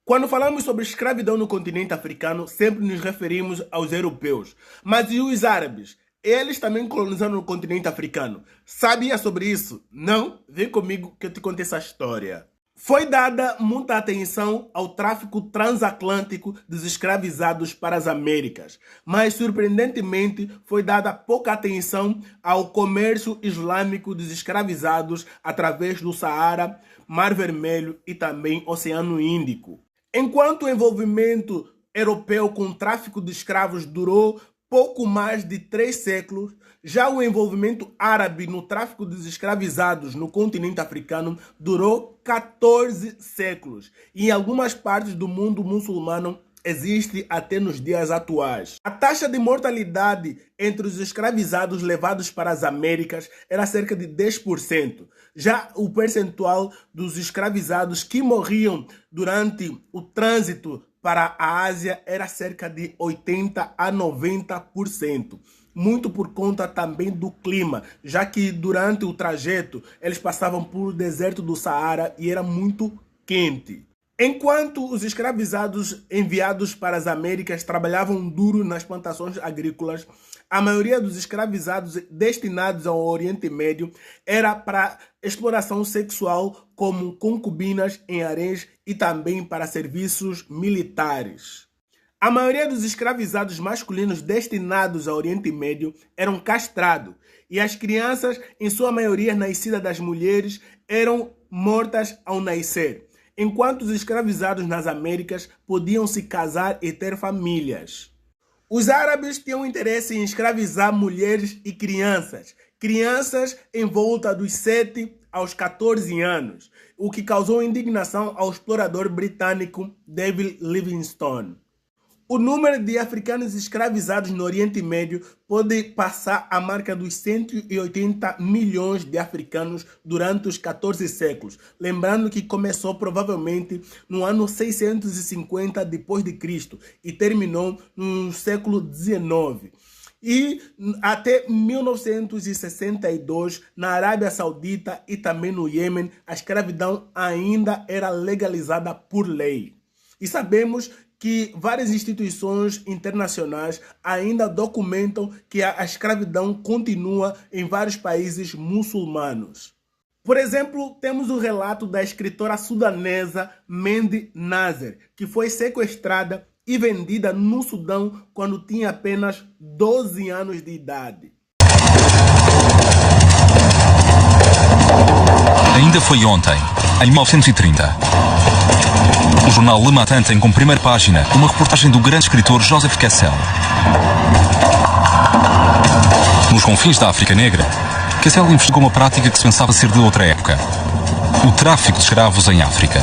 Quando falamos sobre escravidão no continente africano, sempre nos referimos aos europeus. Mas e os árabes? Eles também colonizaram o continente africano. Sabia sobre isso? Não? Vem comigo que eu te conto essa história. Foi dada muita atenção ao tráfico transatlântico dos escravizados para as Américas, mas surpreendentemente foi dada pouca atenção ao comércio islâmico dos escravizados através do Saara, Mar Vermelho e também Oceano Índico. Enquanto o envolvimento europeu com o tráfico de escravos durou pouco mais de 3 séculos, já o envolvimento árabe no tráfico dos escravizados no continente africano durou 14 séculos e em algumas partes do mundo muçulmano existe até nos dias atuais. A taxa de mortalidade entre os escravizados levados para as Américas era cerca de 10%. Já o percentual dos escravizados que morriam durante o trânsito para a Ásia era cerca de 80 a 90%. Muito por conta também do clima, já que durante o trajeto eles passavam por deserto do Saara e era muito quente. Enquanto os escravizados enviados para as Américas trabalhavam duro nas plantações agrícolas, a maioria dos escravizados destinados ao Oriente Médio era para exploração sexual, como concubinas em haréns e também para serviços militares. A maioria dos escravizados masculinos destinados ao Oriente Médio eram castrados e as crianças, em sua maioria nascidas das mulheres, eram mortas ao nascer, enquanto os escravizados nas Américas podiam se casar e ter famílias. Os árabes tinham interesse em escravizar mulheres e crianças em volta dos 7 aos 14 anos, o que causou indignação ao explorador britânico David Livingstone. O número de africanos escravizados no Oriente Médio pode passar a marca dos 180 milhões de africanos durante os 14 séculos. Lembrando que começou provavelmente no ano 650 d.C. e terminou no século XIX. E até 1962, na Arábia Saudita e também no Iêmen, a escravidão ainda era legalizada por lei. E sabemos que várias instituições internacionais ainda documentam que a escravidão continua em vários países muçulmanos. Por exemplo, temos o relato da escritora sudanesa Mendi Nasser, que foi sequestrada e vendida no Sudão quando tinha apenas 12 anos de idade. Ainda foi ontem, em 1930. O jornal Le Matin tem como primeira página uma reportagem do grande escritor Joseph Kessel. Nos confins da África Negra, Kessel investigou uma prática que se pensava ser de outra época: o tráfico de escravos em África.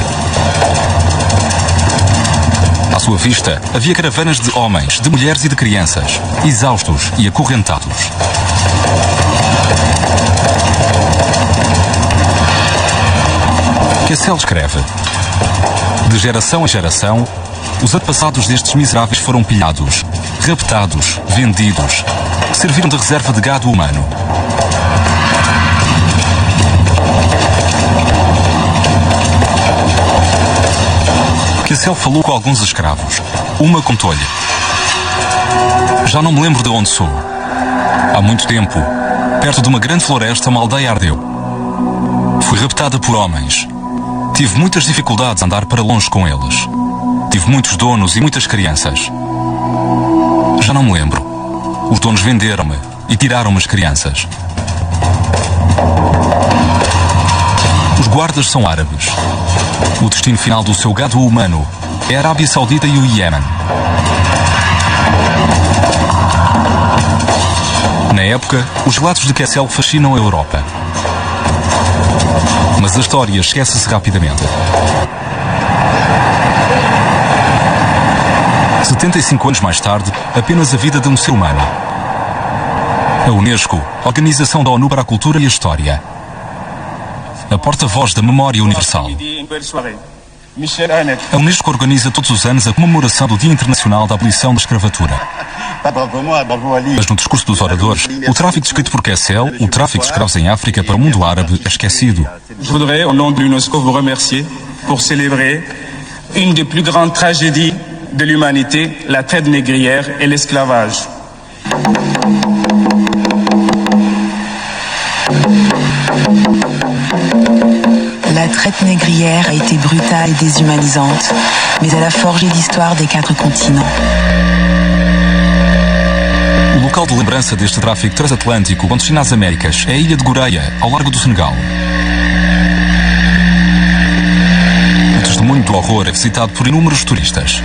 À sua vista, havia caravanas de homens, de mulheres e de crianças, exaustos e acorrentados. Kessel escreve: de geração em geração, os antepassados destes miseráveis foram pilhados, raptados, vendidos, serviram de reserva de gado humano. Kessel falou com alguns escravos. Uma contou-lhe: já não me lembro de onde sou. Há muito tempo, perto de uma grande floresta, uma aldeia ardeu. Fui raptada por homens. Tive muitas dificuldades a andar para longe com eles. Tive muitos donos e muitas crianças. Já não me lembro. Os donos venderam-me e tiraram-me as crianças. Os guardas são árabes. O destino final do seu gado humano é a Arábia Saudita e o Iêmen. Na época, os relatos de Kessel fascinam a Europa. Mas a história esquece-se rapidamente. 75 anos mais tarde, apenas a vida de um ser humano. A Unesco, Organização da ONU para a Cultura e a História. A porta-voz da memória universal. A Unesco organiza todos os anos a comemoração do Dia Internacional da Abolição da Escravatura. Mas no discurso dos oradores, o tráfico descrito por Kessel, o tráfico de escravos em África para o mundo árabe, é esquecido. Je voudrais, au nom de l'UNESCO, vous remercier pour célébrer une des plus grandes tragédies de l'humanité, la traite négrière et l'esclavage. La traite négrière a été brutale et déshumanisante, mais elle a forgé l'histoire des 4 continents. O local de lembrança deste tráfico transatlântico com destino às Américas é a ilha de Goreia, ao largo do Senegal. O testemunho do horror é visitado por inúmeros turistas.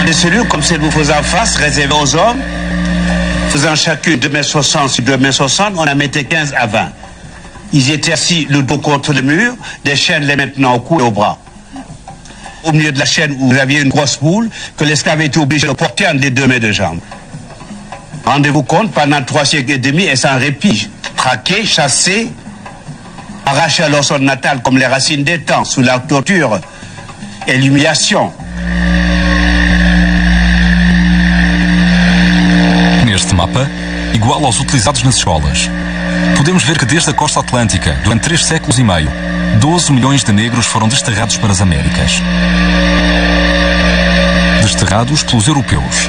Des cellules comme celle que vous faisez en face, réservées aux hommes, faisant chacune 2,60 m sur 2,60 m, on en mettait 15 à 20. Ils étaient assis le dos contre le mur, des chaînes les maintenant au cou et au bras. Au milieu de la chaîne, vous aviez une grosse boule que l'esclave était obligé de porter entre les 2 mains de jambes. Rendez-vous compte, pendant 3 siècles et demi, et sans répit, traqués, chassés, arrachés à leur sol natal comme les racines des temps, sous la torture et l'humiliation. Neste mapa, igual aos utilizados nas escolas, podemos ver que desde a costa atlântica, durante 3 séculos e meio, 12 milhões de negros foram desterrados para as Américas. Desterrados pelos europeus.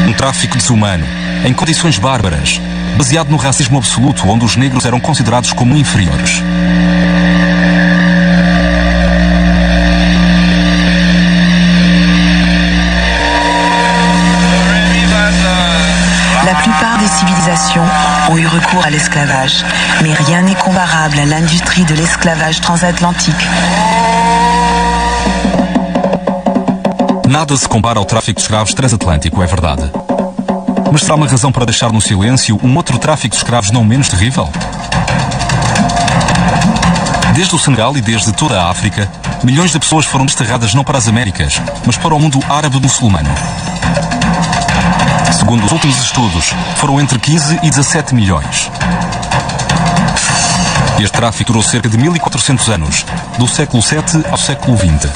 Um tráfico desumano, em condições bárbaras, baseado no racismo absoluto, onde os negros eram considerados como inferiores. La plupart des civilisations ont eu recours à l'esclavage, mais rien n'est comparable à l'industrie de l'esclavage transatlantique. Nada se compara ao tráfico de escravos transatlântico, é verdade. Mas será uma razão para deixar no silêncio um outro tráfico de escravos não menos terrível? Desde o Senegal e desde toda a África, milhões de pessoas foram desterradas não para as Américas, mas para o mundo árabe-muçulmano. Segundo os últimos estudos, foram entre 15 e 17 milhões. Este tráfico durou cerca de 1400 anos, do século VII ao século XX.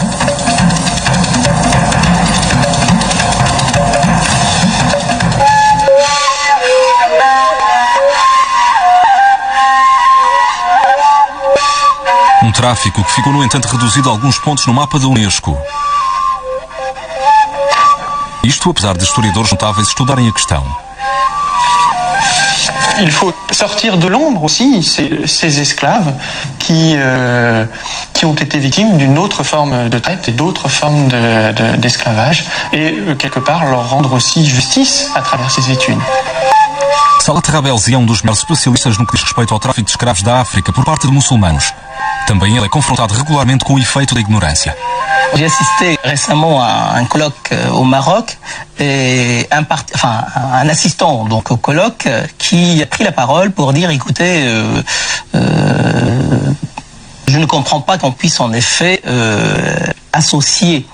Um tráfico que ficou, no entanto, reduzido a alguns pontos no mapa da Unesco. Isto apesar de historiadores notáveis estudarem a questão. Il faut sortir de l'ombre aussi ces esclaves qui ont été victimes d'une autre forme de traite et d'autres formes d'esclavage et quelque part leur rendre aussi justice à travers ces études. Salah Terabelsi é um dos melhores especialistas no que diz respeito ao tráfico de escravos da África por parte de muçulmanos. Também ele é confrontado regularmente com o efeito da ignorância. J'ai assisté récemment à un colloque au Maroc et un assistant donc au colloque qui a pris la parole pour dire écoutez, je ne comprends pas qu'on puisse en effet associer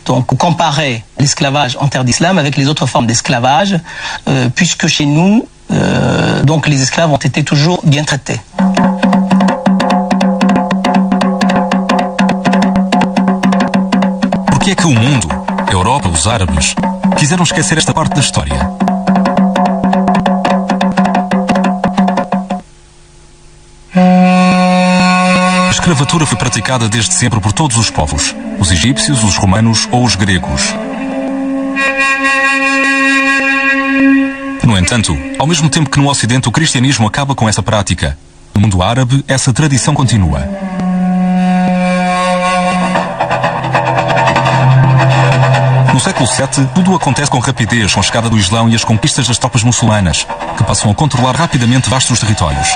donc comparer l'esclavage en terre d'islam avec les autres formes d'esclavage puisque chez nous donc les esclaves ont été toujours bien traités. Por que é que o mundo, a Europa, os árabes, quiseram esquecer esta parte da história? A escravatura foi praticada desde sempre por todos os povos, os egípcios, os romanos ou os gregos. No entanto, ao mesmo tempo que no Ocidente o cristianismo acaba com essa prática, no mundo árabe essa tradição continua. No século VII, tudo acontece com rapidez com a chegada do Islão e as conquistas das tropas muçulmanas, que passam a controlar rapidamente vastos territórios.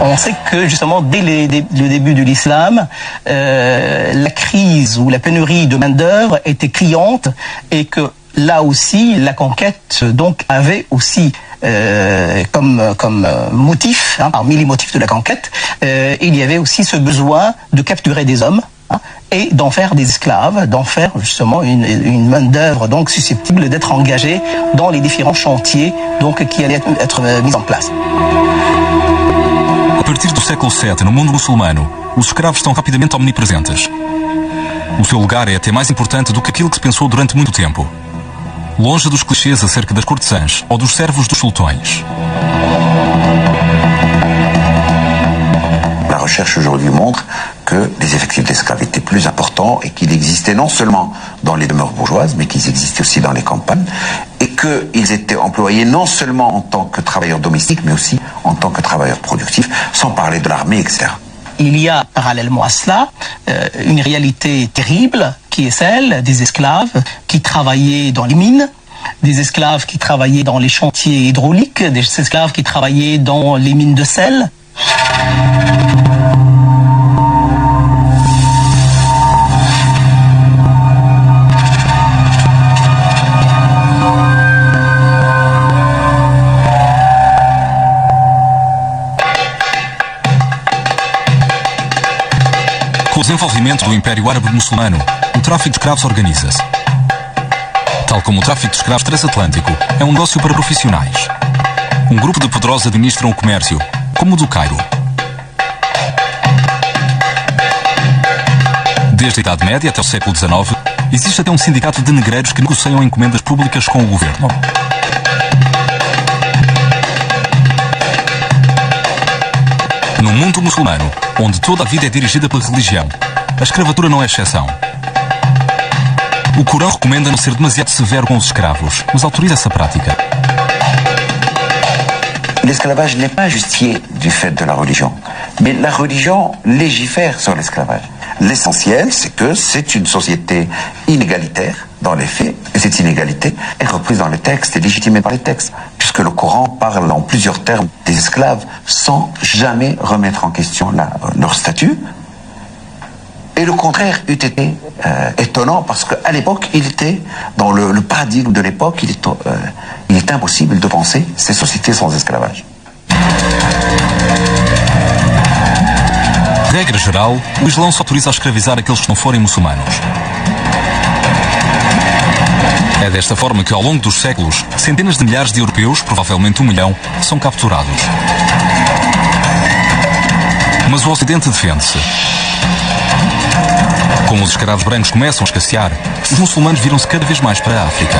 On sait que justement dès le début de l'islam, la crise ou la pénurie de main-d'œuvre était criante et que là aussi la conquête donc avait aussi comme motif, parmi les motifs de la conquête, il y avait aussi ce besoin de capturer des hommes et d'en faire des esclaves, d'en faire justement une main-d'œuvre donc susceptible d'être engagée dans les différents chantiers donc qui allaient être mis en place. A partir do século VII, no mundo muçulmano, os escravos estão rapidamente omnipresentes. O seu lugar é até mais importante do que aquilo que se pensou durante muito tempo. longe dos clichês acerca das cortesãs ou dos servos dos sultões. La recherche aujourd'hui montre que les effectifs d'esclaves étaient plus importants et qu'ils existaient non seulement dans les demeures bourgeoises, mais qu'ils existaient aussi dans les campagnes, et qu'ils étaient employés non seulement en tant que travailleurs domestiques, mais aussi en tant que travailleurs productifs, sans parler de l'armée, etc. Il y a parallèlement à cela une réalité terrible qui est celle des esclaves qui travaillaient dans les mines, des esclaves qui travaillaient dans les chantiers hydrauliques, des esclaves qui travaillaient dans les mines de sel. Com o desenvolvimento do Império Árabe Muçulmano, o tráfico de escravos organiza-se. Tal como o tráfico de escravos transatlântico, é um negócio para profissionais. Um grupo de poderosos administram o comércio, como o do Cairo. Desde a Idade Média até o século XIX, existe até um sindicato de negreiros que negociam encomendas públicas com o governo. No mundo muçulmano, onde toda a vida é dirigida pela religião, a escravatura não é exceção. O Corão recomenda não ser demasiado severo com os escravos, mas autoriza essa prática. L'esclavage n'est pas justifié du fait de la religion, mais la religion légifère sur l'esclavage. L'essentiel, c'est que c'est une société inégalitaire dans les faits, et cette inégalité est reprise dans les textes et légitimée par les textes, puisque le Coran parle en plusieurs termes des esclaves sans jamais remettre en question leur statut. Et le contraire eût été étonnant parce qu'à l'époque, il était, dans le paradigme de l'époque, il est impossible de penser ces sociétés sans esclavage. Regra geral, o Islão só autoriza a escravizar aqueles que não forem muçulmanos. É desta forma que, ao longo dos séculos, centenas de milhares de europeus, provavelmente 1 milhão, são capturados. Mas o Ocidente defende-se. Como os escravos brancos começam a escassear, os muçulmanos viram-se cada vez mais para a África.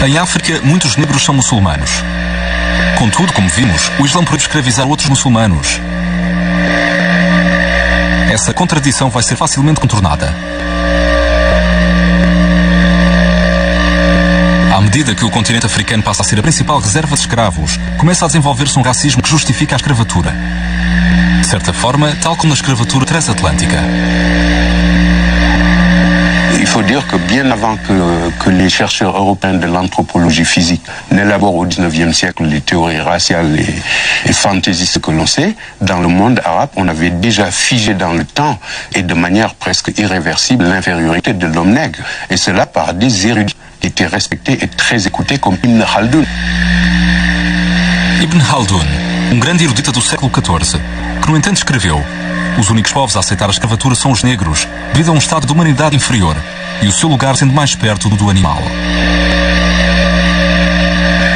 Em África, muitos negros são muçulmanos. Contudo, como vimos, o Islão proíbe escravizar outros muçulmanos. Essa contradição vai ser facilmente contornada. À medida que o continente africano passa a ser a principal reserva de escravos, começa a desenvolver-se um racismo que justifica a escravatura. De certa forma, tal como na escravatura transatlântica. Il faut dire que bien avant que les chercheurs européens de l'anthropologie physique n'élaborent au XIXe siècle les théories raciales et fantaisistes que l'on sait, dans le monde arabe, on avait déjà figé dans le temps et de manière presque irréversible l'infériorité de l'homme nègre. Et cela par des érudits qui étaient respectés et très écoutés comme Ibn Khaldun. Ibn Khaldun, grande erudita do século XIV, que no entanto escreveu: os únicos povos a aceitar a escravatura são os negros, devido a um estado de humanidade inferior, e o seu lugar sendo mais perto do animal.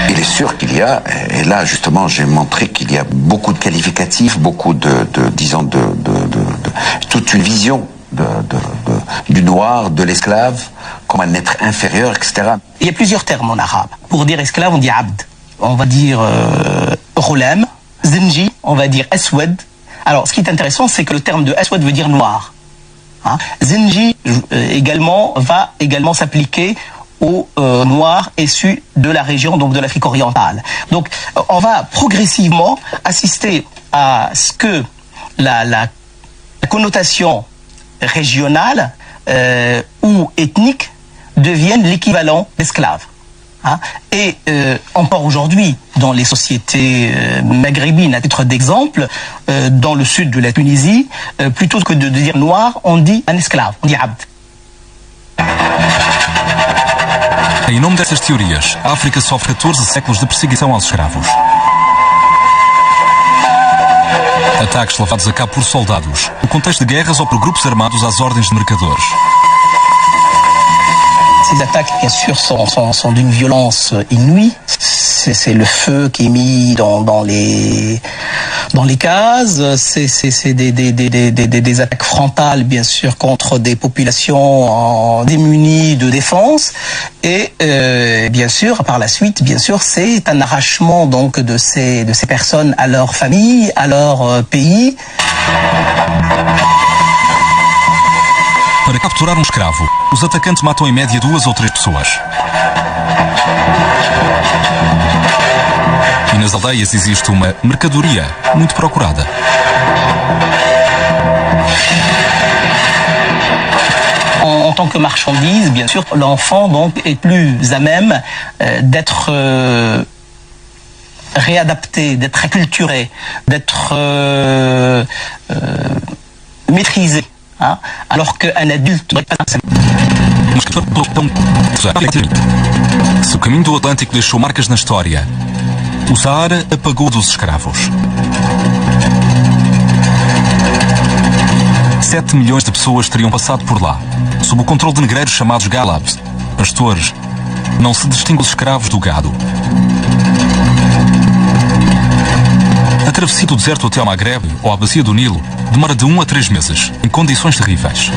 Il est sûr qu'il y a, et là justement j'ai montré qu'il y a beaucoup de qualificatifs, beaucoup disons toute une vision du noir, de l'esclave, comme un être inférieur, etc. Il y a plusieurs termes en arabe. Pour dire esclave, on dit abd. On va dire ghulam, zinji, on va dire aswad. Alors, ce qui est intéressant, c'est que le terme de aswad veut dire noir. Hein? Zinji va également s'appliquer aux noirs issus de la région, donc de l'Afrique orientale. Donc, on va progressivement assister à ce que la connotation régionale ou ethnique devienne l'équivalent d'esclave. Hein? Et encore aujourd'hui, dans les sociétés maghrébines, à titre d'exemple, dans le sud de la Tunisie, plutôt que de dire noir, on dit un esclave, on dit abd. Em nome dessas teorias, a África sofre 14 séculos de perseguição aos escravos. Ataques levados a cabo por soldados, no contexto de guerras ou por grupos armados às ordens de mercadores. Ces attaques, bien sûr, sont d'une violence inouïe. C'est le feu qui est mis dans les cases. C'est des attaques frontales, bien sûr, contre des populations démunies de défense. Et bien sûr, par la suite, bien sûr, c'est un arrachement donc de ces personnes à leur famille, à leur pays. Para capturar escravo, os atacantes matam em média 2 ou 3 pessoas. E nas aldeias existe uma mercadoria muito procurada. En tant que marchandise, bien sûr, l'enfant donc est plus à même d'être réadapté, d'être acculturé, d'être maîtrisé. Hein? Alors qu'un adulte doit pas... Se o caminho do Atlântico deixou marcas na história, o Saara apagou dos escravos. 7 milhões de pessoas teriam passado por lá, sob o controle de negreiros chamados Galabs, pastores. Não se distingue os escravos do gado. A travessia do deserto até ao Maghreb ou à bacia do Nilo demora de 1 a 3 meses, em condições terríveis.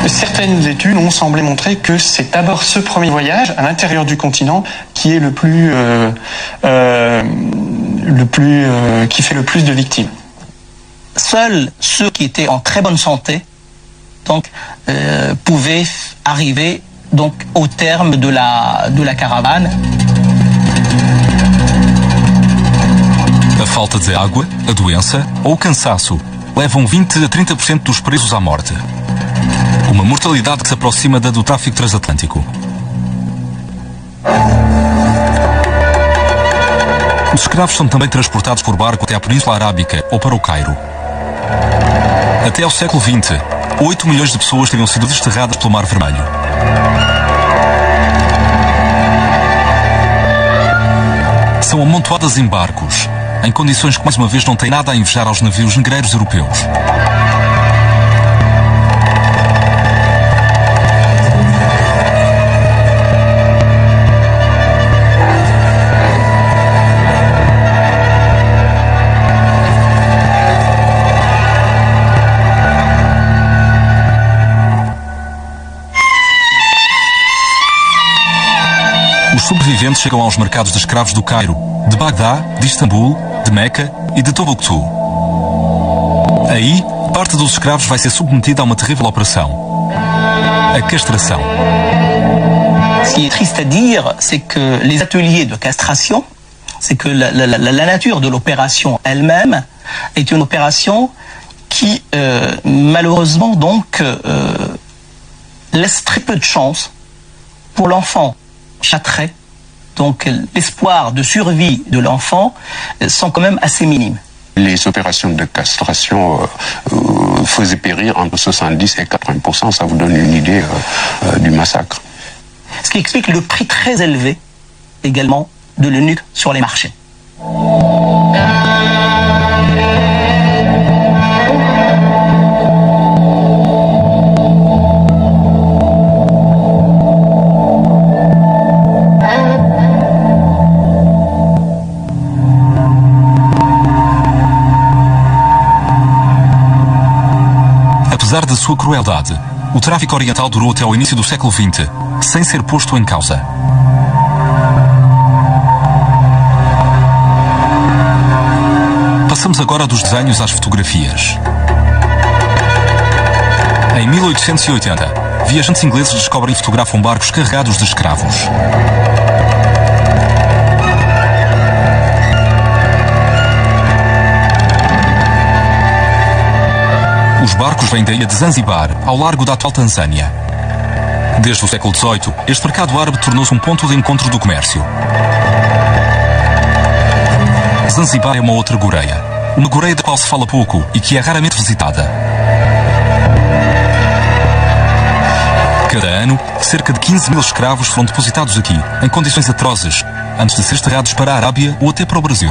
Certaines études ont semblé montrer que c'est d'abord ce premier voyage à l'intérieur du continent qui est qui fait le plus de victimes. Seuls ceux qui étaient en très bonne santé donc pouvaient arriver donc au terme de la caravane. A falta de água, a doença ou o cansaço levam 20 a 30% dos presos à morte. Uma mortalidade que se aproxima da do tráfico transatlântico. Os escravos são também transportados por barco até à Península Arábica ou para o Cairo. Até ao século XX, 8 milhões de pessoas teriam sido desterradas pelo Mar Vermelho. São amontoadas em barcos, em condições que mais uma vez não têm nada a invejar aos navios negreiros europeus. Os sobreviventes chegam aos mercados de escravos do Cairo, de Bagdá, de Istambul, de Meca e de Tombouctou. Aí, parte dos escravos vai ser submetida a uma terrível operação: a castração. Ce qui est triste à dire, c'est que les ateliers de castration, c'est que la nature de l'opération elle-même est une opération qui, malheureusement, donc, laisse très peu de chance pour l'enfant châtré. Donc, l'espoir de survie de l'enfant sont quand même assez minimes. Les opérations de castration faisaient périr entre 70 et 80%. Ça vous donne une idée du massacre. Ce qui explique le prix très élevé également de l'eunuque sur les marchés. Apesar de sua crueldade, o tráfico oriental durou até ao início do século XX, sem ser posto em causa. Passamos agora dos desenhos às fotografias. Em 1880, viajantes ingleses descobrem e fotografam barcos carregados de escravos. Os barcos vêm da ilha de Zanzibar, ao largo da atual Tanzânia. Desde o século XVIII, este mercado árabe tornou-se um ponto de encontro do comércio. Zanzibar é uma outra goreia. Uma goreia da qual se fala pouco e que é raramente visitada. Cada ano, cerca de 15 mil escravos foram depositados aqui, em condições atrozes, antes de ser exterrados para a Arábia ou até para o Brasil.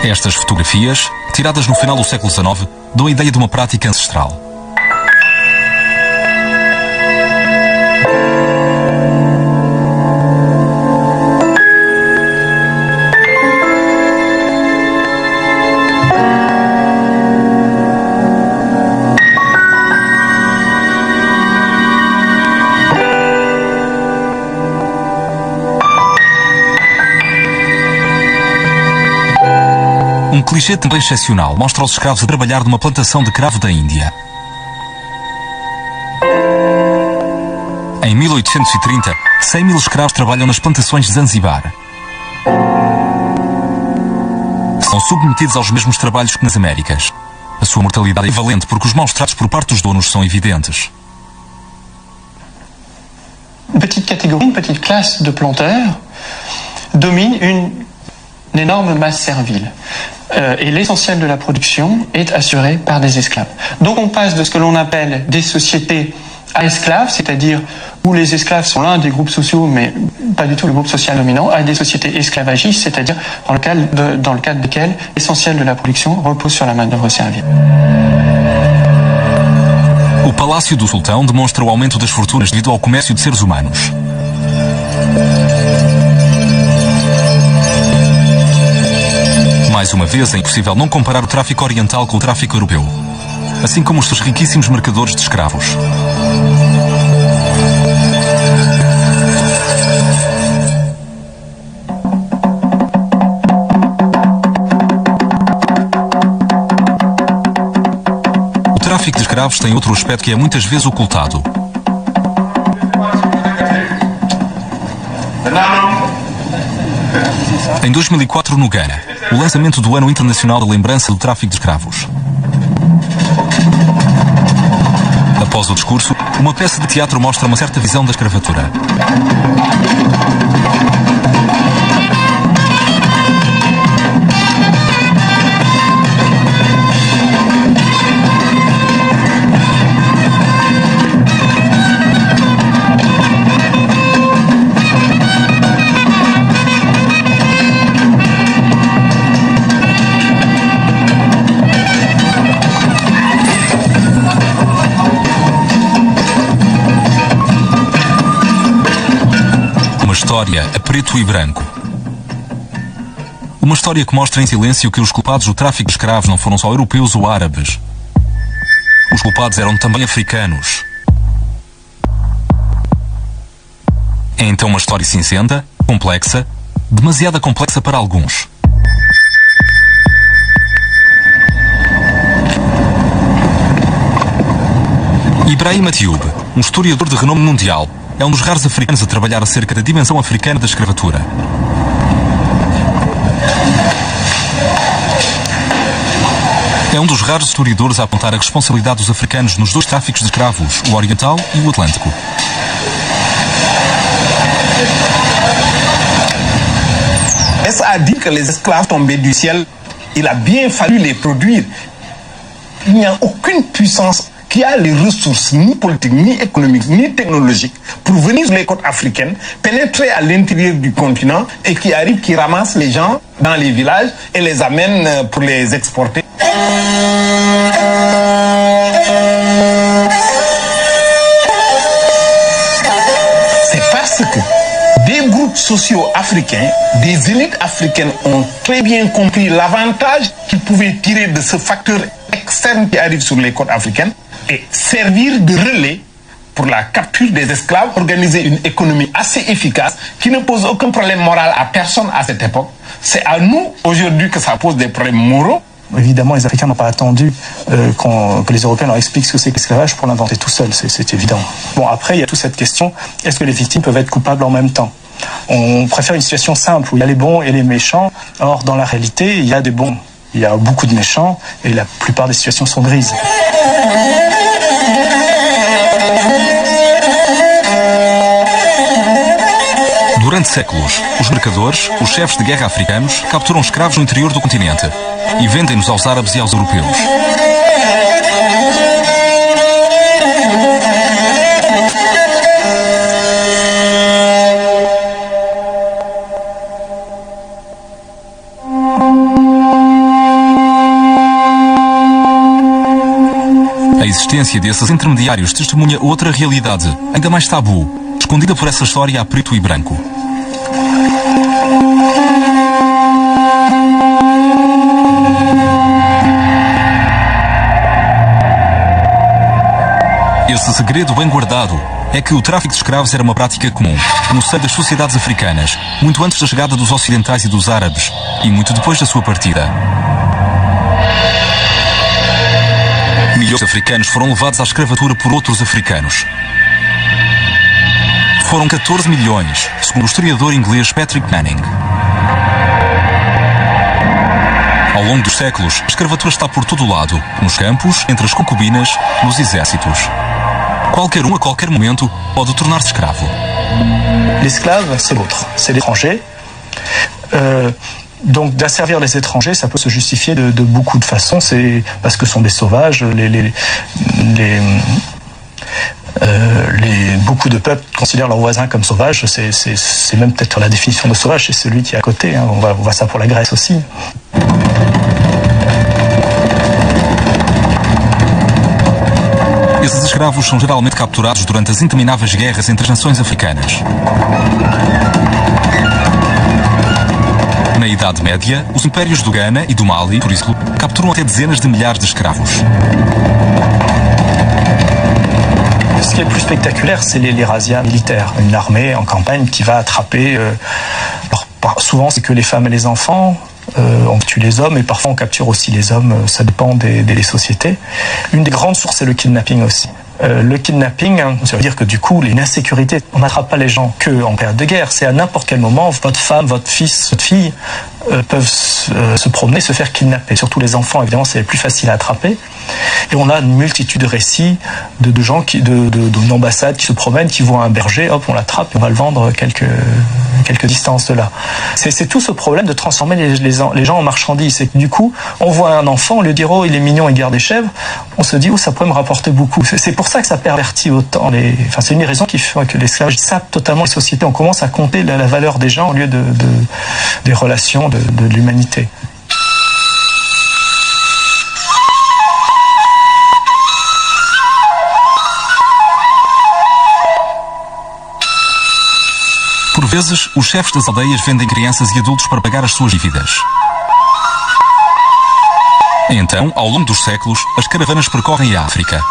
Estas fotografias, tiradas no final do século XIX, dão a ideia de uma prática ancestral. Um clichê também excepcional mostra os escravos a trabalhar numa plantação de cravo da Índia. Em 1830, 100 mil escravos trabalham nas plantações de Zanzibar. São submetidos aos mesmos trabalhos que nas Américas. A sua mortalidade é valente porque os maus tratos por parte dos donos são evidentes. Une petite catégorie, une petite classe de planteurs domine une énorme masse servile. Et l'essentiel de la production est assuré par des esclaves. Donc on passe de ce que l'on appelle des sociétés à esclaves, c'est-à-dire où les esclaves sont l'un des groupes sociaux, mais pas du tout le groupe social dominant, à des sociétés esclavagistes, c'est-à-dire dans le cadre desquelles l'essentiel de la production repose sur la main-d'œuvre servile. O Palácio do Sultão demonstra o aumento das fortunas devido ao comércio de seres humanos. Mais uma vez, é impossível não comparar o tráfico oriental com o tráfico europeu, assim como os seus riquíssimos mercadores de escravos. O tráfico de escravos tem outro aspecto que é muitas vezes ocultado. Em 2004, no Ghana, o lançamento do Ano Internacional da Lembrança do Tráfico de Escravos. Após o discurso, uma peça de teatro mostra uma certa visão da escravatura. História a preto e branco. Uma história que mostra em silêncio que os culpados do tráfico de escravos não foram só europeus ou árabes. Os culpados eram também africanos. É então uma história cinzenta, complexa, demasiado complexa para alguns. Ibrahim Atioub, um historiador de renome mundial, é um dos raros africanos a trabalhar acerca da dimensão africana da escravatura. É um dos raros historiadores a apontar a responsabilidade dos africanos nos dois tráficos de escravos, o oriental e o atlântico. Est-ce à dire que les esclaves tombés du ciel, il a bien fallu les produire? Il n'y a aucune puissance qui a les ressources ni politiques, ni économiques, ni technologiques pour venir sur les côtes africaines, pénétrer à l'intérieur du continent et qui arrive, qui ramasse les gens dans les villages et les amène pour les exporter. C'est parce que des groupes sociaux africains, des élites africaines ont très bien compris l'avantage qu'ils pouvaient tirer de ce facteur externe qui arrive sur les côtes africaines et servir de relais pour la capture des esclaves, organiser une économie assez efficace qui ne pose aucun problème moral à personne à cette époque. C'est à nous aujourd'hui que ça pose des problèmes moraux. Évidemment, les Africains n'ont pas attendu que les Européens leur expliquent ce que c'est que l'esclavage pour l'inventer tout seul, c'est évident. Bon, après, il y a toute cette question, est-ce que les victimes peuvent être coupables en même temps? On préfère une situation simple où il y a les bons et les méchants. Or, dans la réalité, il y a des bons, il y a beaucoup de méchants et la plupart des situations sont grises. Durante séculos, os mercadores, os chefes de guerra africanos, capturam escravos no interior do continente e vendem-nos aos árabes e aos europeus. existência desses intermediários testemunha outra realidade, ainda mais tabu, escondida por essa história a preto e branco. Esse segredo bem guardado é que o tráfico de escravos era uma prática comum no seio das sociedades africanas, muito antes da chegada dos ocidentais e dos árabes, e muito depois da sua partida. Milhões de africanos foram levados à escravatura por outros africanos. Foram 14 milhões, segundo o historiador inglês Patrick Manning. Ao longo dos séculos, a escravatura está por todo o lado, nos campos, entre as concubinas, nos exércitos. Qualquer um, a qualquer momento, pode tornar-se escravo. L'esclave, c'est l'autre, c'est l'étranger. Donc d'asservir les étrangers, ça peut se justifier de beaucoup de façons. C'est parce que ce sont des sauvages. Beaucoup de peuples considèrent leurs voisins comme sauvages. C'est même peut-être la définition de sauvage, c'est celui qui est à côté. Hein. On voit ça pour la Grèce aussi. Esses escravos são geralmente capturados durante as intermináveis guerras entre as nações africanas. Na Idade Média, os impérios do Ghana e do Mali, por exemplo, capturam até dezenas de milhares de escravos. Ce qui est le plus spectaculaire, c'est les razzias militaires. Une armée en campagne qui va attraper... souvent, c'est que les femmes et les enfants. On tue les hommes et parfois on capture aussi les hommes, ça dépend des sociétés. Une des grandes sources, c'est le kidnapping aussi. Le kidnapping, ça veut dire que du coup, une insécurité, on n'attrape pas les gens qu'en période de guerre. C'est à n'importe quel moment, votre femme, votre fils, votre fille peuvent se promener, se faire kidnapper. Surtout les enfants, évidemment, c'est plus facile à attraper. Et on a une multitude de récits de gens, d'une ambassade qui se promènent, qui voient un berger, hop, on l'attrape et on va le vendre quelques distances de là. C'est tout ce problème de transformer les gens en marchandises. C'est que du coup, on voit un enfant, on lui dit oh il est mignon, il garde des chèvres, on se dit oh ça pourrait me rapporter beaucoup. C'est pour ça que ça pervertit autant c'est une des raisons qui fait que l'esclavage sape totalement les sociétés. On commence à compter la valeur des gens au lieu des relations de l'humanité. Por vezes, os chefes das aldeias vendem crianças e adultos para pagar as suas dívidas. Então, ao longo dos séculos, as caravanas percorrem a África.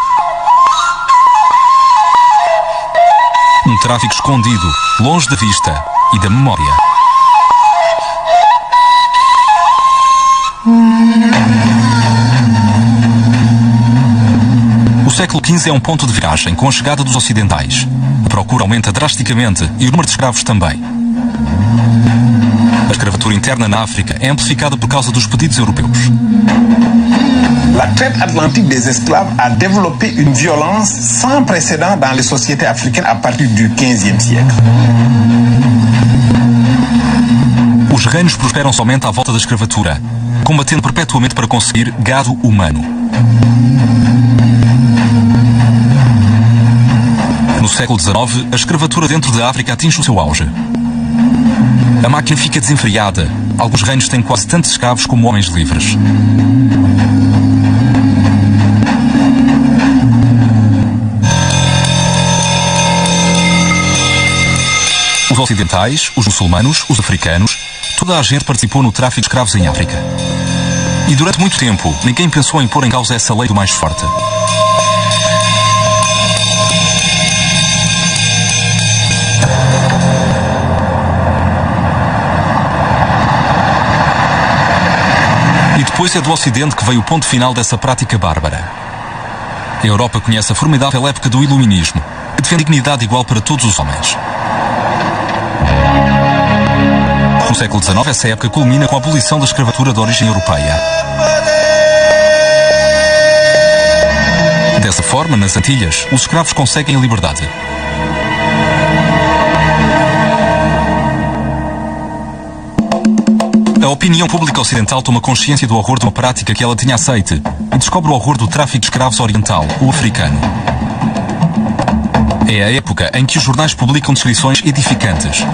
Um tráfico escondido, longe da vista e da memória. O século XV é um ponto de viragem com a chegada dos ocidentais. A procura aumenta drasticamente e o número de escravos também. A escravatura interna na África é amplificada por causa dos pedidos europeus. La traite atlantique des esclaves a développé une violence sans précédent dans les sociétés africaines à partir du XVe siècle. Os reinos prosperam somente à volta da escravatura, combatendo perpetuamente para conseguir gado humano. No século XIX, a escravatura dentro da África atinge o seu auge. A máquina fica desenfreada. Alguns reinos têm quase tantos escravos como homens livres. Os ocidentais, os muçulmanos, os africanos, toda a gente participou no tráfico de escravos em África. E durante muito tempo, ninguém pensou em pôr em causa essa lei do mais forte. E depois é do Ocidente que veio o ponto final dessa prática bárbara. A Europa conhece a formidável época do Iluminismo, que defende dignidade igual para todos os homens. No século XIX, essa época culmina com a abolição da escravatura de origem europeia. Dessa forma, nas Antilhas, os escravos conseguem a liberdade. A opinião pública ocidental toma consciência do horror de uma prática que ela tinha aceite e descobre o horror do tráfico de escravos oriental, o africano. É a época em que os jornais publicam descrições edificantes.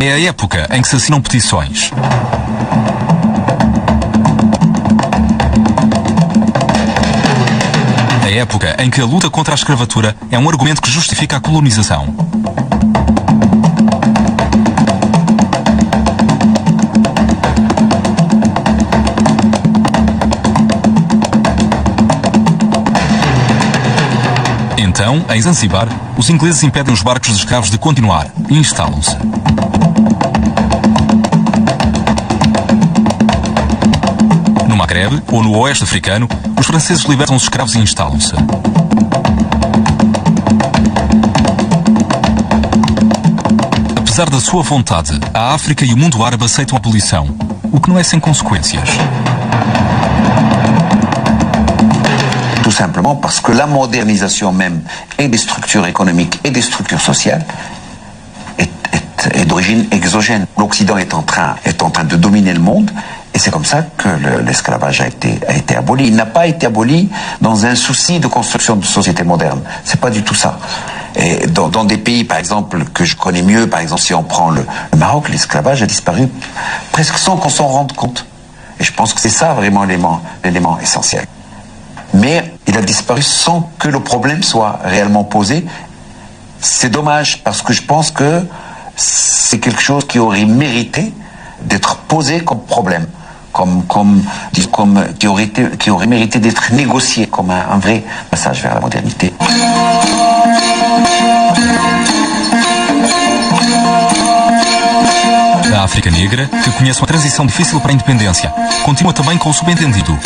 É a época em que se assinam petições. época em que a luta contra a escravatura é um argumento que justifica a colonização. Então, em Zanzibar, os ingleses impedem os barcos de escravos de continuar e instalam-se. No Maghreb, ou no oeste africano, os franceses libertam os escravos e instalam-se. Apesar da sua vontade, a África e o mundo árabe aceitam a abolição, o que não é sem consequências. Tout simplement parce que la modernisation même et des structures économiques et des structures sociales est d'origine exogène. L'Occident est en train de dominer le monde et c'est comme ça que l'esclavage a été aboli. Il n'a pas été aboli dans un souci de construction de société moderne. C'est pas du tout ça. Et dans des pays, par exemple, que je connais mieux, par exemple, si on prend le Maroc, l'esclavage a disparu presque sans qu'on s'en rende compte. Et je pense que c'est ça vraiment l'élément essentiel. Mais il a disparu sans que le problème soit réellement posé. C'est dommage parce que je pense que c'est quelque chose qui aurait mérité d'être posé comme problème, qui aurait mérité d'être négocié comme un vrai passage vers la modernité. A África Negra, que conhece uma transição difícil para a independência, continua também com o subentendido.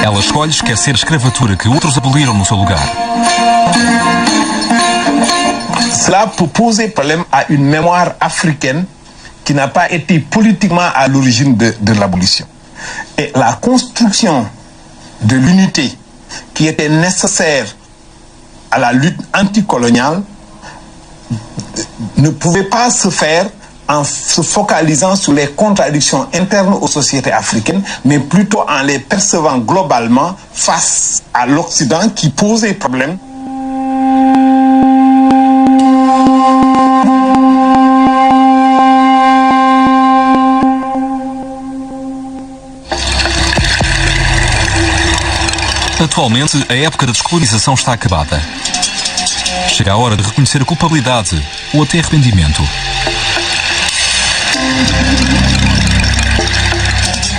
Ela escolhe esquecer a escravatura que outros aboliram no seu lugar. Cela peut poser problème à une mémoire africaine qui n'a pas été politiquement à l'origine de l'abolition. Et la construction de l'unité qui était nécessaire à la lutte anticoloniale ne pouvait pas se faire en se focalisant sur les contradictions internes aux sociétés africaines, mais plutôt en les percevant globalement face à l'Occident qui posait problème. Atualmente, a época da descolonização está acabada. Chega a hora de reconhecer a culpabilidade ou até arrependimento.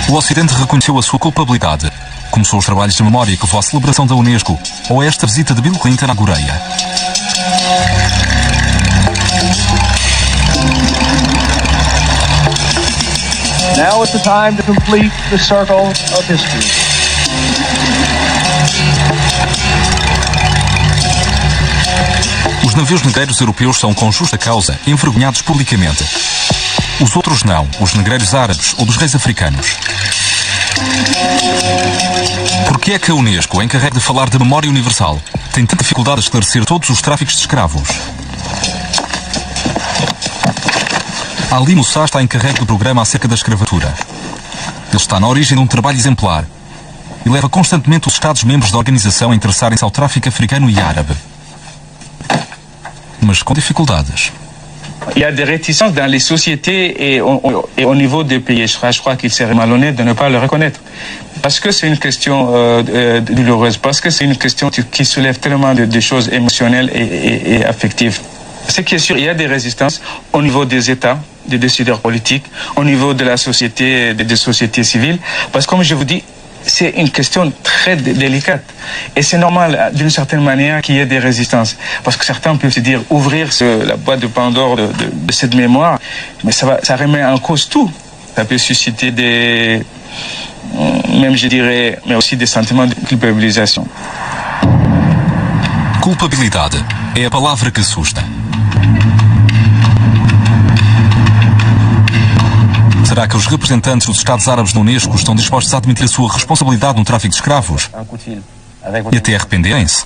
O Ocidente reconheceu a sua culpabilidade. Começou os trabalhos de memória que levou à celebração da Unesco ou a esta visita de Bill Clinton à Goreia. Now is the time to complete the circle of history. Os navios negreiros europeus são, com justa causa, envergonhados publicamente. Os outros não, os negreiros árabes ou dos reis africanos. Por que é que a Unesco, encarregue de falar de memória universal, tem tanta dificuldade a esclarecer todos os tráficos de escravos? Ali Moussa está encarregue do programa acerca da escravatura. Ele está na origem de um trabalho exemplar e leva constantemente os Estados-membros da organização a interessarem-se ao tráfico africano e árabe. Mas com dificuldades. Il y a des réticences dans les sociétés et au niveau des pays. Je crois qu'il serait malhonnête de ne pas le reconnaître. Parce que c'est une question douloureuse, parce que c'est une question qui soulève tellement de choses émotionnelles et affectives. Ce qui est sûr, il y a des résistances au niveau des États, des décideurs politiques, au niveau de la société, des sociétés civiles. Parce que comme je vous dis, c'est une question très délicate. Et c'est normal, d'une certaine manière, qu'il y ait des résistances. Parce que certains peuvent se dire, ouvrir la boîte de Pandore de cette mémoire, mais ça remet en cause tout. Ça peut susciter des... même je dirais, mais aussi des sentiments de culpabilisation. Culpabilidade é a palavra que assusta. Será que os representantes dos Estados Árabes da Unesco estão dispostos a admitir a sua responsabilidade no tráfico de escravos? E até arrependerem-se?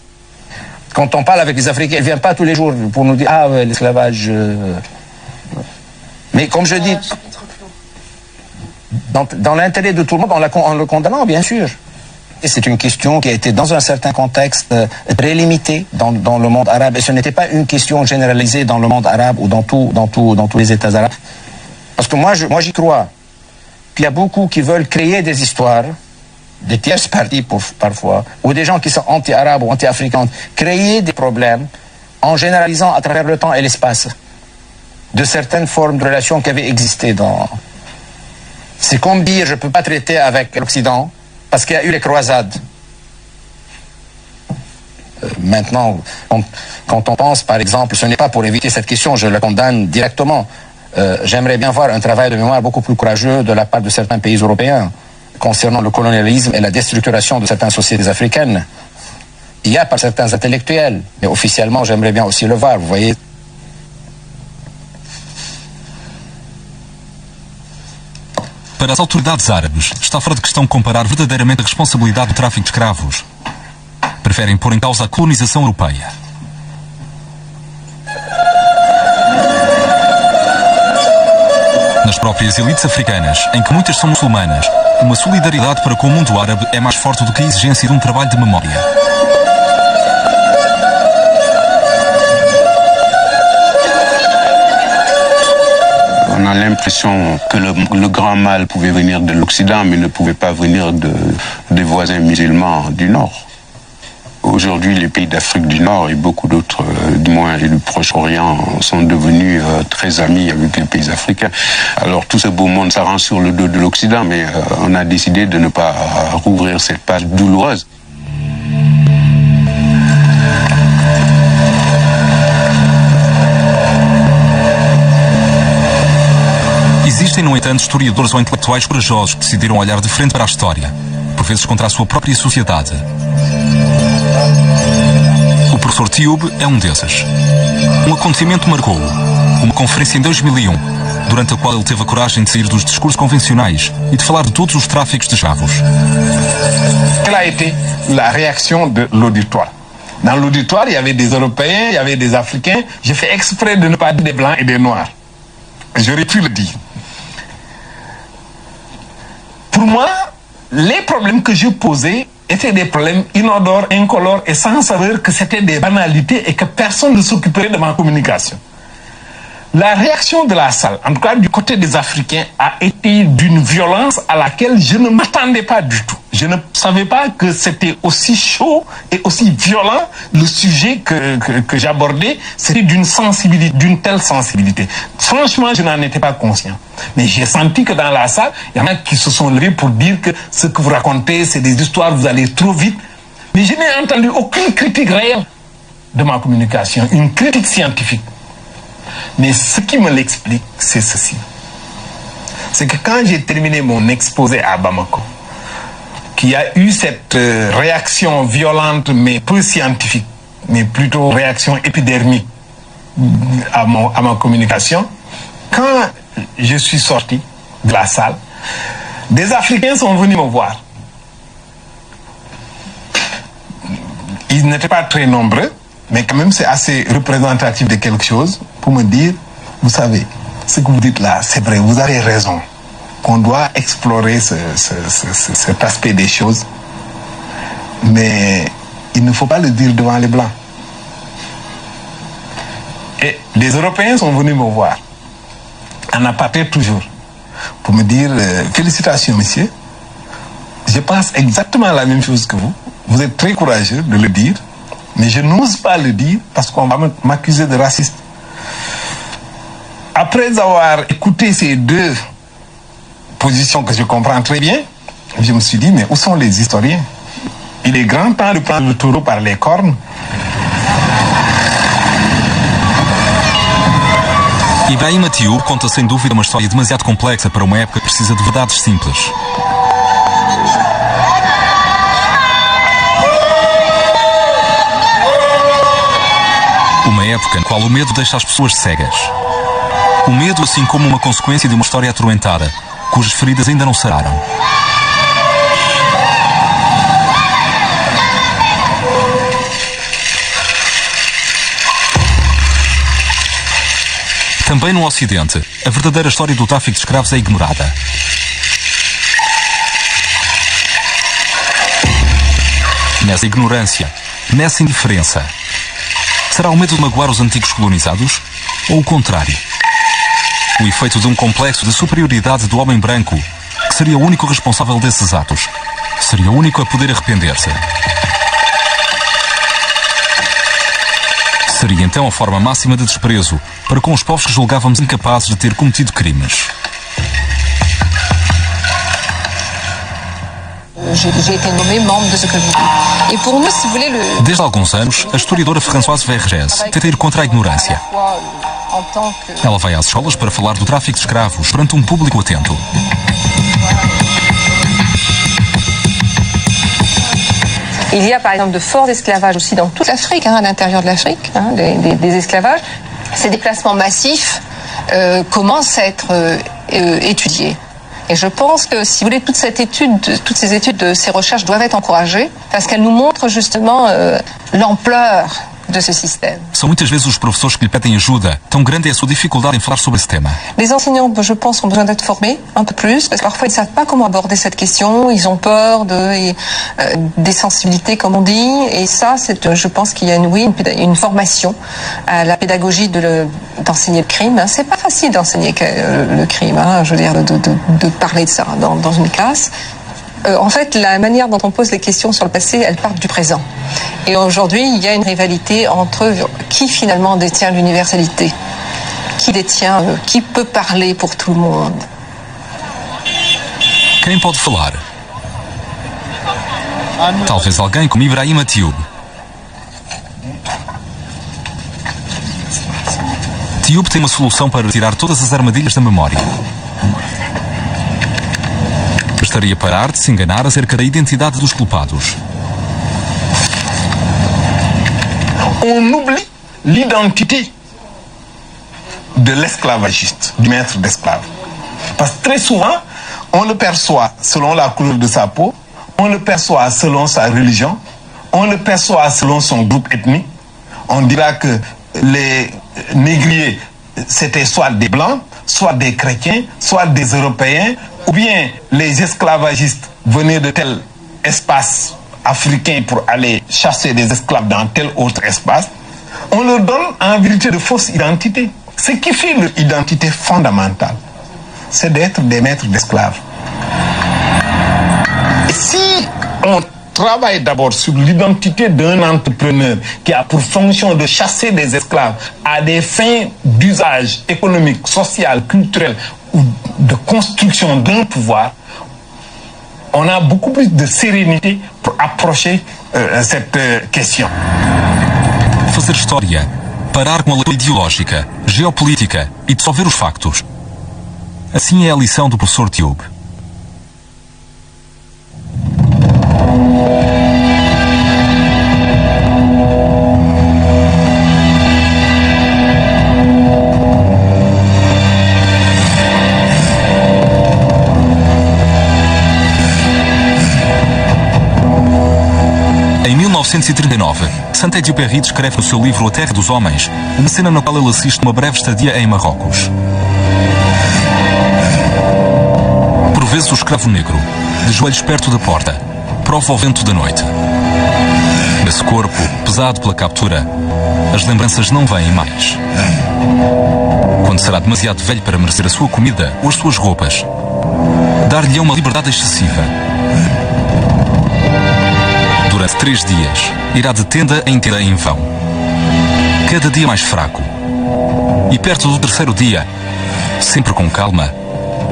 Quand on parle avec les Africains, ils ne viennent pas tous les jours pour nous dire « Ah, ouais, l'esclavage... Mais comme je dis, dans l'intérêt de tout le monde, en le condamnant, bien sûr. Et c'est une question qui a été, dans un certain contexte, très limitée dans le monde arabe. Et ce n'était pas une question généralisée dans le monde arabe ou dans tous les États arabes. Parce que moi j'y crois qu'il y a beaucoup qui veulent créer des histoires des tierces parties parfois, ou des gens qui sont anti-arabes ou anti-africains, créer des problèmes en généralisant à travers le temps et l'espace de certaines formes de relations qui avaient existé dans... C'est comme dire, je ne peux pas traiter avec l'Occident parce qu'il y a eu les croisades. Maintenant, quand on pense, par exemple, ce n'est pas pour éviter cette question, je la condamne directement. J'aimerais bien voir un travail de mémoire beaucoup plus courageux de la part de certains pays européens concernant le colonialisme et la déstructuration de certaines sociétés africaines. Il y a par certains intellectuels, mais officiellement, j'aimerais bien aussi le voir, vous voyez. Para as autoridades árabes, está fora de questão comparar verdadeiramente a responsabilidade do tráfico de escravos. Preferem pôr em causa a colonização europeia. Nas próprias elites africanas, em que muitas são muçulmanas, uma solidariedade para com o mundo árabe é mais forte do que a exigência de um trabalho de memória. On a l'impression que le grand mal pouvait venir de l'Occident, mais ne pouvait pas venir des voisins musulmans du Nord. Aujourd'hui, les pays d'Afrique du Nord et beaucoup d'autres, du moins et du Proche-Orient, sont devenus très amis avec les pays africains. Alors tout ce beau monde s'arrange sur le dos de l'Occident, mais on a décidé de ne pas rouvrir cette page douloureuse. Existem, no entanto, historiadores ou intelectuais corajosos que decidiram olhar de frente para a história, por vezes contra a sua própria sociedade. O professor Tioub é um desses. Um acontecimento marcou-o, uma conferência em 2001, durante a qual ele teve a coragem de sair dos discursos convencionais e de falar de todos os tráficos de escravos. Quelle a été la réaction de l'auditoire? Dans l'auditoire, il y avait des Européens, il y avait des Africains. J'ai fait exprès de ne pas dire des Blancs et des Noirs. J'aurais pu le dire. Pour moi, les problèmes que je posais étaient des problèmes inodores, incolores et sans saveur, que c'était des banalités et que personne ne s'occuperait de ma communication. La réaction de la salle, en tout cas du côté des Africains, a été d'une violence à laquelle je ne m'attendais pas du tout. Je ne savais pas que c'était aussi chaud et aussi violent le sujet que j'abordais. C'était d'une sensibilité, d'une telle sensibilité. Franchement, je n'en étais pas conscient. Mais j'ai senti que dans la salle, il y en a qui se sont levés pour dire que ce que vous racontez, c'est des histoires, vous allez trop vite. Mais je n'ai entendu aucune critique réelle de ma communication, une critique scientifique. Mais ce qui me l'explique, c'est ceci. C'est que quand j'ai terminé mon exposé à Bamako, qu'il y a eu cette réaction violente mais peu scientifique, mais plutôt réaction épidermique à ma communication, quand je suis sorti de la salle, des Africains sont venus me voir. Ils n'étaient pas très nombreux, mais quand même c'est assez représentatif de quelque chose pour me dire, vous savez, ce que vous dites là, c'est vrai, vous avez raison, qu'on doit explorer cet aspect des choses, mais il ne faut pas le dire devant les Blancs. Et les Européens sont venus me voir, en aparté toujours, pour me dire, félicitations monsieur, je pense exactement la même chose que vous, vous êtes très courageux de le dire, mais je n'ose pas le dire parce qu'on va m'accuser de raciste. Après avoir écouté ces deux positions que je comprends très bien, je me suis dit, mais où sont les historiens? Il est grand temps de prendre le taureau par les cornes. Ibrahima Tioub conta sem dúvida uma história demasiado complexa para uma época que precisa de verdades simples. Uma época na qual o medo deixa as pessoas cegas. O medo, assim como uma consequência de uma história atormentada, cujas feridas ainda não sararam. Também no Ocidente, a verdadeira história do tráfico de escravos é ignorada. Nessa ignorância, nessa indiferença, será o medo de magoar os antigos colonizados? Ou o contrário? O efeito de um complexo de superioridade do homem branco, que seria o único responsável desses atos, seria o único a poder arrepender-se. Seria então a forma máxima de desprezo para com os povos que julgávamos incapazes de ter cometido crimes. Desde há alguns anos, a historiadora Françoise Vergès tenta ir contra a ignorância. Ela vai às escolas para falar do tráfico de escravos perante um público atento. Il y a par exemple de forts esclavages aussi dans toute l'Afrique, à l'intérieur de l'Afrique, des esclavages. Ces déplacements massifs commencent à être étudiés. Et je pense que, si vous voulez, toutes ces études, ces recherches doivent être encouragées parce qu'elles nous montrent justement l'ampleur de ce système. São muitas vezes os professores que lhe pedem ajuda. Tão grande é a sua dificuldade em falar sobre esse tema. Les enseignants, je pense, ont besoin d'être formés un peu plus parce que parfois ils ne savent pas comment aborder cette question. Ils ont peur des sensibilités, comme on dit. Et ça, je pense qu'il y a une formation à la pédagogie d'enseigner le crime. C'est pas facile d'enseigner le crime. Je veux dire, de parler de ça dans une classe. En fait, la manière dont on pose les questions sur le passé, elles partent du présent. Et aujourd'hui, il y a une rivalité entre qui finalement détient l'universalité, qui peut parler pour tout le monde. Quem pode falar? Talvez alguém como Ibrahim Tioub. Tioub tem uma solução para retirar todas as armadilhas da memória. Bastaria parar de se enganar acerca da identidade dos culpados. On oublie l'identité de l'esclavagiste, du maître d'esclave. Parce que très souvent, on le perçoit selon la couleur de sa peau, on le perçoit selon sa religion, on le perçoit selon son groupe ethnique. On dira que les négriers, c'était soit des blancs, soit des chrétiens, soit des européens, ou bien les esclavagistes venaient de tel espace africain pour aller chasser des esclaves dans tel autre espace. On leur donne en vérité de fausses identités. Ce qui fait leur identité fondamentale, c'est d'être des maîtres d'esclaves. Et si on travaille d'abord sur l'identité d'un entrepreneur qui a pour fonction de chasser des esclaves à des fins d'usage économique, social, culturel ou de construction d'un pouvoir, on a beaucoup plus de sérénité pour approcher cette question. Fazer história, parar com a leitura ideológica, geopolítica e dissolver os factos. Assim é a lição do professor Tioub. Em 1939, Saint-Exupéry descreve no seu livro A Terra dos Homens uma cena na qual ele assiste uma breve estadia em Marrocos. Por vezes o escravo negro, de joelhos perto da porta, prova o vento da noite. Nesse corpo, pesado pela captura, as lembranças não vêm mais. Quando será demasiado velho para merecer a sua comida ou as suas roupas, dar-lhe uma liberdade excessiva. Durante 3 dias, irá de tenda em tenda em vão. Cada dia mais fraco. E perto do 3º dia, sempre com calma,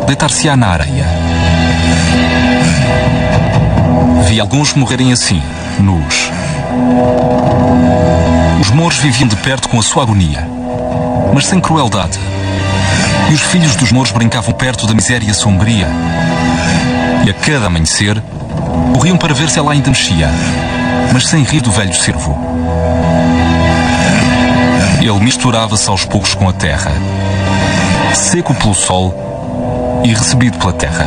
deitar-se-á na areia. Vi alguns morrerem assim, nus. Os mouros viviam de perto com a sua agonia, mas sem crueldade. E os filhos dos mouros brincavam perto da miséria sombria. E a cada amanhecer, corriam para ver se ela ainda mexia, mas sem rir do velho cervo. Ele misturava-se aos poucos com a terra, seco pelo sol e recebido pela terra.